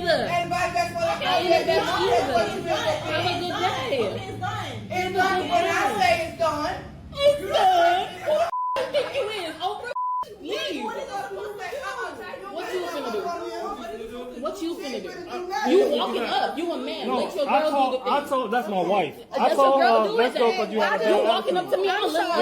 either. Have a good day. It's done. When I say it's done, it's done. Who you think you is? Oprah? Leave. What you finna do? What you finna do? You walking up. You a man. Let your girl do the thing. I told that's my wife. I told her let's go because you have you walking up to me. I'm looking at you.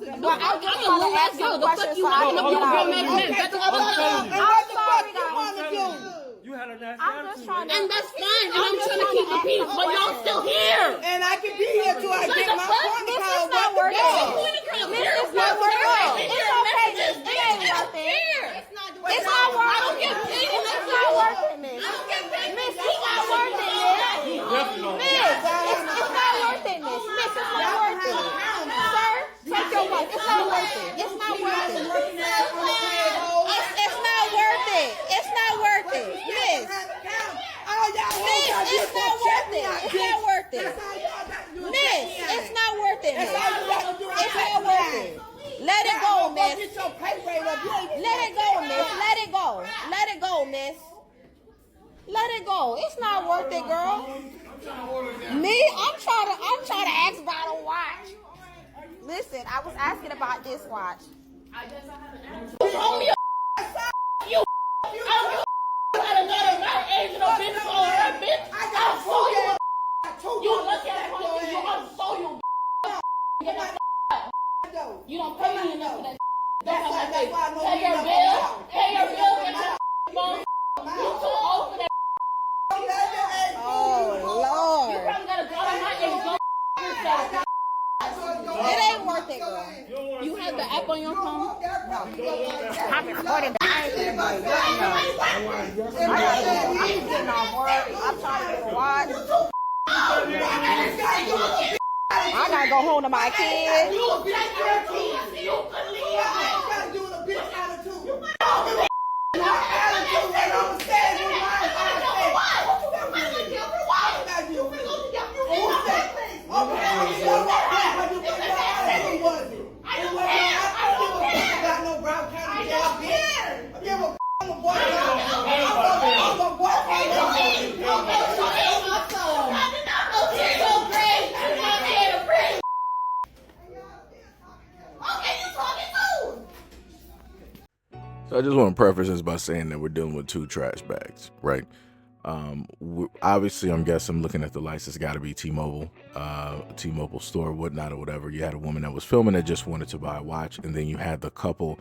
I'm gonna let's go. The fuck you walking up your girl man? That's the other thing. I'm sorry, guys. You had a nasty I'm just trying to. And that's fine. And I'm trying to keep the peace, but y'all still here. And I can be here till I get my point This across. is not worth it. This is not worth it. It's okay, Miss. It ain't worth it. It's not worth it. I don't get paid. It's not worth it, Miss. I don't get paid. Miss, it's not worth it, Miss. Miss, it's not worth it, Miss. Miss, it's not worth it. Sir, take your wife. It's not worth it. It's not worth it. It's not worth it. It's not worth it. Miss. Miss, it's not worth it. It's not worth it. Miss, it's not worth it, Miss. It's not worth it. Let it go, Miss. Let it go, Miss. Let it go. Let it go, Miss. Let it go. It's not worth it, girl. Me, I'm trying to ask about a watch. Listen, I was asking about this watch. You owe me a you. I don't got my age and a business on her, bitch. I'll show you. You look at it, I'll show you. You don't pay me enough for that. That's how I pay. Pay your bill. Pay your bill. Get your phone. You too old for that. Oh, Lord. You probably got a daughter my age. It ain't worth it, girl. You have the app on your phone? I'm recording the I ain't getting off work. I'm trying to get a watch. I gotta go home to my kids. So I just want to preface this by saying that we're dealing with two trash bags, right? Obviously, I'm guessing looking at the lights, it's got to be T-Mobile, T-Mobile store, whatnot, or whatever. You had a woman that was filming that just wanted to buy a watch, and then you had the couple,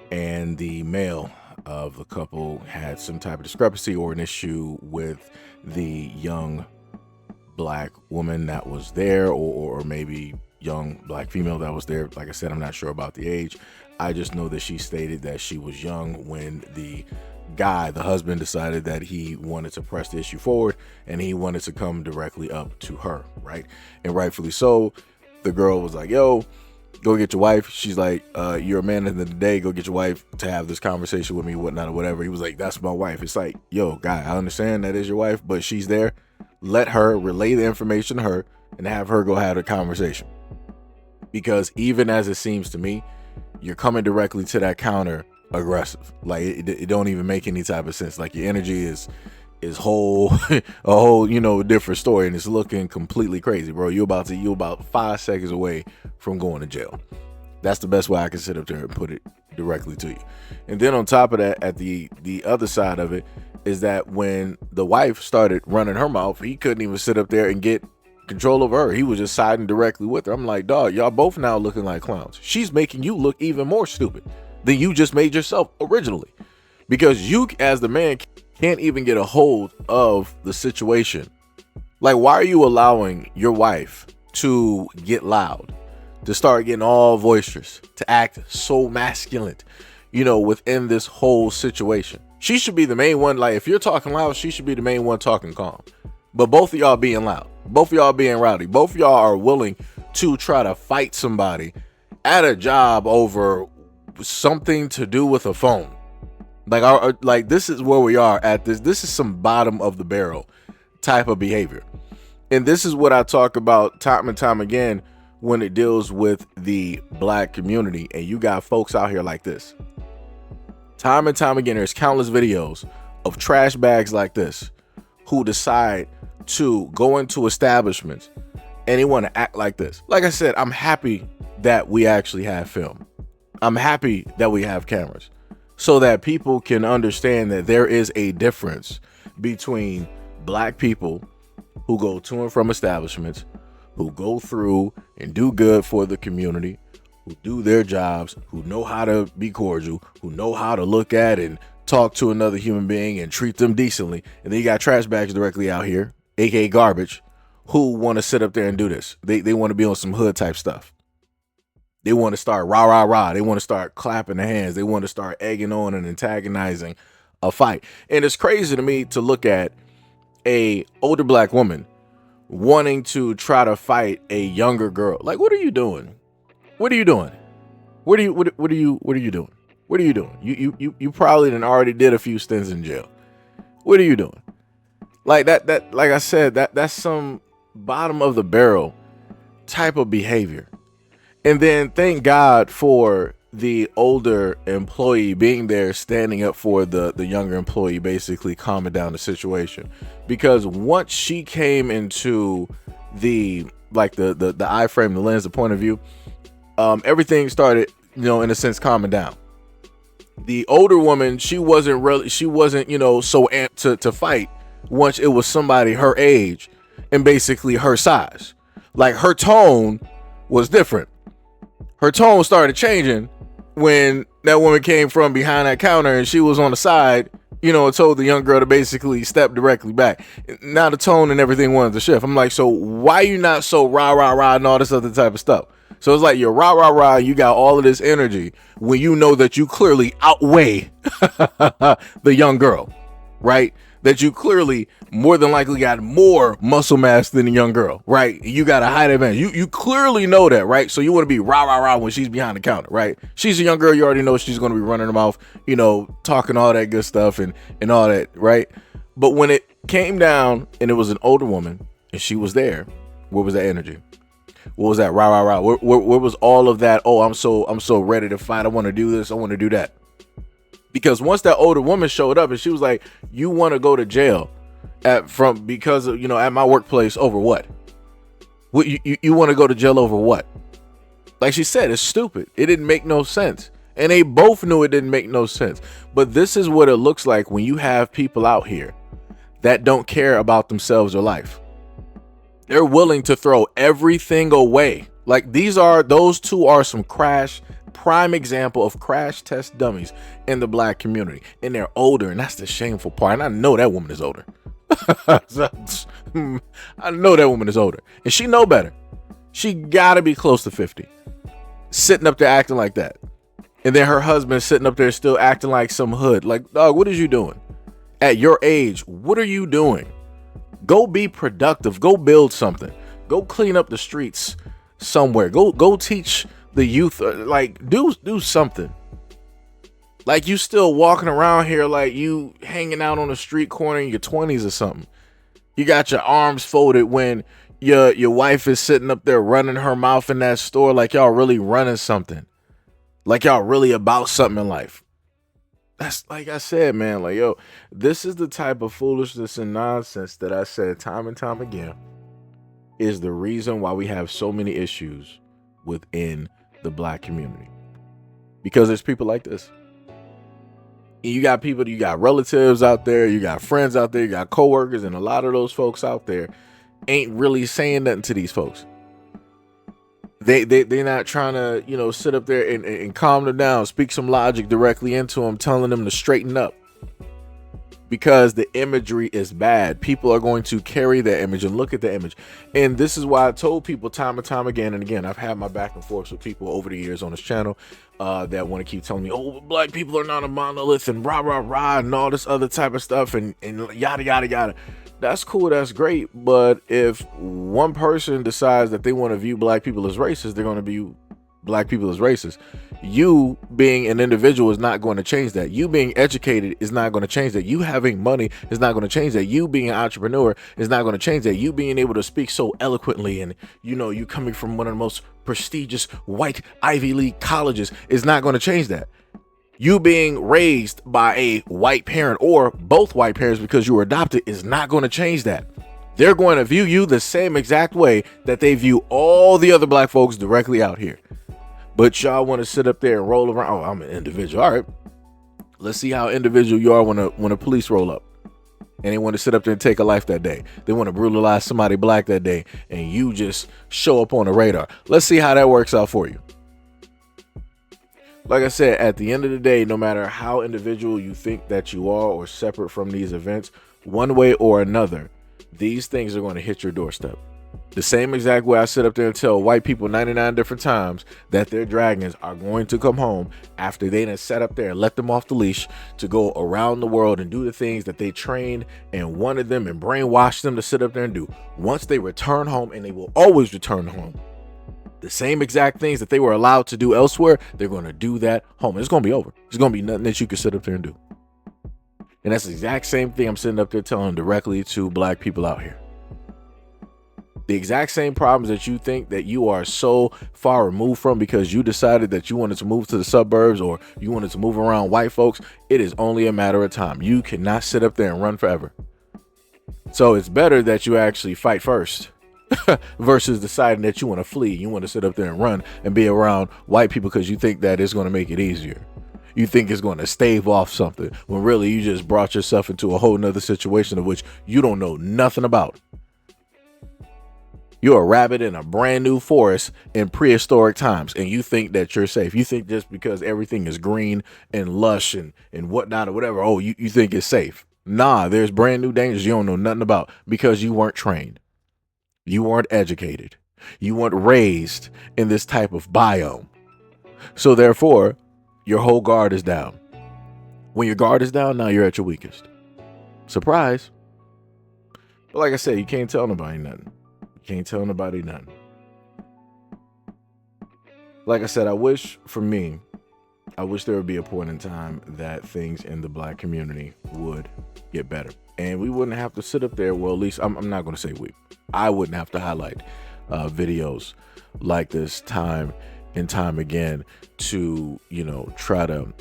and the male of the couple had some type of discrepancy or an issue with the young black woman that was there, or maybe young black female that was there. Like I said, I'm not sure about the age. I just know that she stated that she was young when the guy, the husband, decided that he wanted to press the issue forward and he wanted to come directly up to her, right? And rightfully so. The girl was like, yo, go get your wife. She's like, you're a man in the day, go get your wife to have this conversation with me, whatnot, or whatever. He was like, that's my wife. It's like, yo, guy, I understand that is your wife, but she's there. Let her relay the information to her and have her go have a conversation. Because even as it seems to me, you're coming directly to that counter aggressive. Like it don't even make any type of sense. Like your energy is whole a whole, different story, and it's looking completely crazy, bro. You about 5 seconds away from going to jail. That's the best way I can sit up there and put it directly to you. And then on top of that, at the other side of it is that when the wife started running her mouth, he couldn't even sit up there and get control over her. He was just siding directly with her. I'm like, dog, y'all both now looking like clowns. She's making you look even more stupid than you just made yourself originally, because you as the man can't even get a hold of the situation. Like, why are you allowing your wife to get loud, to start getting all boisterous, to act so masculine, within this whole situation? She should be the main one. Like, if you're talking loud, she should be the main one talking calm. But both of y'all being loud, both of y'all being rowdy, both of y'all are willing to try to fight somebody at a job over something to do with a phone. Like this is where we are at this. This is some bottom of the barrel type of behavior. And this is what I talk about time and time again when it deals with the black community. And you got folks out here like this. Time and time again, there's countless videos of trash bags like this who decide to go into establishments and they want to act like this. Like I said, I'm happy that we actually have film. I'm happy that we have cameras so that people can understand that there is a difference between black people who go to and from establishments, who go through and do good for the community, who do their jobs, who know how to be cordial, who know how to look at and talk to another human being and treat them decently. And then you got trash bags directly out here, aka garbage, who want to sit up there and do this. They want to be on some hood type stuff. They want to start rah, rah, rah. They want to start clapping their hands. They want to start egging on and antagonizing a fight. And it's crazy to me to look at a older black woman wanting to try to fight a younger girl. Like, what are you doing? What are you doing? What are you doing? What are you doing? You probably done already did a few stints in jail. What are you doing? Like that like I said, that's some bottom of the barrel type of behavior. And then thank God for the older employee being there, standing up for the younger employee, basically calming down the situation. Because once she came into the iframe, the lens, the point of view, everything started, in a sense, calming down. The older woman, she wasn't, so amped to fight once it was somebody her age and basically her size. Like, her tone was different. Her tone started changing when that woman came from behind that counter and she was on the side, and told the young girl to basically step directly back. Now the tone and everything wanted to shift. I'm like, so why you not so rah, rah, rah and all this other type of stuff? So it's like you're rah, rah, rah, you got all of this energy when you know that you clearly outweigh the young girl, right? That you clearly more than likely got more muscle mass than the young girl, right? You got a height advantage. You clearly know that, right? So you want to be rah, rah, rah when she's behind the counter, right? She's a young girl. You already know she's going to be running her mouth, talking all that good stuff and all that, right? But when it came down and it was an older woman and she was there, where was that energy? What was that rah, rah, rah? Where was all of that? Oh, I'm so ready to fight. I want to do this. I want to do that. Because once that older woman showed up and she was like, you want to go to jail because of, at my workplace over what? What you want to go to jail over what? Like she said, it's stupid. It didn't make no sense. And they both knew it didn't make no sense. But this is what it looks like when you have people out here that don't care about themselves or life. They're willing to throw everything away. Like those two are some prime example of crash test dummies in the black community. And they're older, and that's the shameful part. And I know that woman is older. I know that woman is older. And she know better. She gotta be close to 50. Sitting up there acting like that. And then her husband sitting up there still acting like some hood. Like, dog, what is you doing? At your age, what are you doing? Go be productive. Go build something. Go clean up the streets somewhere. Go teach the youth. Like, do something. Like, you still walking around here like you hanging out on a street corner in your 20s or something. You got your arms folded when your wife is sitting up there running her mouth in that store like y'all really running something. Like y'all really about something in life. That's like I said, man, like, yo, this is the type of foolishness and nonsense that I said time and time again is the reason why we have so many issues within the black community. Because there's people like this. And you got people, you got relatives out there, you got friends out there, you got coworkers, and a lot of those folks out there ain't really saying nothing to these folks. They're not trying to, sit up there and calm them down, speak some logic directly into them, telling them to straighten up. Because the imagery is bad. People are going to carry that image and look at the image. And this is why I told people time and time again and again, I've had my back and forth with people over the years on this channel that want to keep telling me, oh, black people are not a monolith and rah, rah, rah, and all this other type of stuff and yada, yada, yada. That's cool. That's great. But if one person decides that they want to view black people as racist, they're going to view black people as racist. You being an individual is not going to change that. You being educated is not going to change that. You having money is not going to change that. You being an entrepreneur is not going to change that. You being able to speak so eloquently and, you coming from one of the most prestigious white Ivy League colleges is not going to change that. You being raised by a white parent or both white parents because you were adopted is not going to change that. They're going to view you the same exact way that they view all the other black folks directly out here. But y'all want to sit up there and roll around. Oh, I'm an individual. All right. Let's see how individual you are when a police roll up. And they want to sit up there and take a life that day. They want to brutalize somebody black that day. And you just show up on the radar. Let's see how that works out for you. Like I said, at the end of the day, no matter how individual you think that you are or separate from these events, one way or another, these things are going to hit your doorstep. The same exact way I sit up there and tell white people 99 different times that their dragons are going to come home after they done sat up there and let them off the leash to go around the world and do the things that they trained and wanted them and brainwashed them to sit up there and do. Once they return home, and they will always return home, the same exact things that they were allowed to do elsewhere, they're going to do that home. It's going to be over. It's going to be nothing that you can sit up there and do. And that's the exact same thing I'm sitting up there telling directly to black people out here. The exact same problems that you think that you are so far removed from because you decided that you wanted to move to the suburbs or you wanted to move around white folks, it is only a matter of time. You cannot sit up there and run forever. So it's better that you actually fight first. Versus deciding that you want to flee. You want to sit up there and run and be around white people because you think that it's going to make it easier. You think it's going to stave off something when really you just brought yourself into a whole nother situation of which you don't know nothing about. You're a rabbit in a brand new forest in prehistoric times and you think that you're safe. You think just because everything is green and lush and whatnot or whatever, oh, you think it's safe. Nah, there's brand new dangers you don't know nothing about because you weren't trained. You weren't educated. You weren't raised in this type of biome. So therefore, your whole guard is down. When your guard is down, now you're at your weakest. Surprise. But like I said, you can't tell nobody nothing. You can't tell nobody nothing. Like I said, I wish there would be a point in time that things in the black community would get better. And we wouldn't have to sit up there. Well, at least I'm not going to say we. I wouldn't have to highlight videos like this time and time again to, try to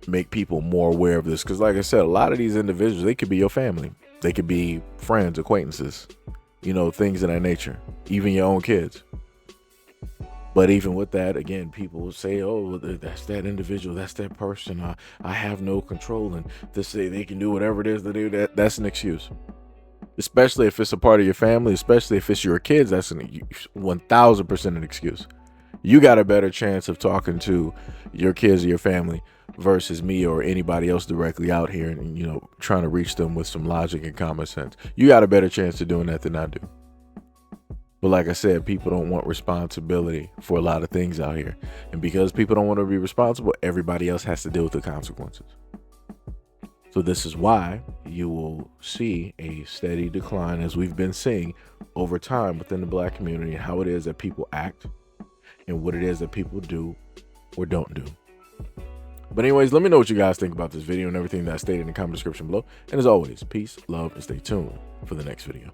make people more aware of this. Because like I said, a lot of these individuals, they could be your family. They could be friends, acquaintances, things of that nature, even your own kids. But even with that, again, people will say, oh, that's that individual, that's that person. I have no control. And they say they can do whatever it is they do. That's an excuse. Especially if it's a part of your family, especially if it's your kids, that's 1000% an excuse. You got a better chance of talking to your kids or your family versus me or anybody else directly out here and, trying to reach them with some logic and common sense. You got a better chance of doing that than I do. But like I said, people don't want responsibility for a lot of things out here. And because people don't want to be responsible, everybody else has to deal with the consequences. So this is why you will see a steady decline, as we've been seeing over time within the black community, and how it is that people act and what it is that people do or don't do. But anyways, let me know what you guys think about this video and everything that I stated in the comment description below. And as always, peace, love, and stay tuned for the next video.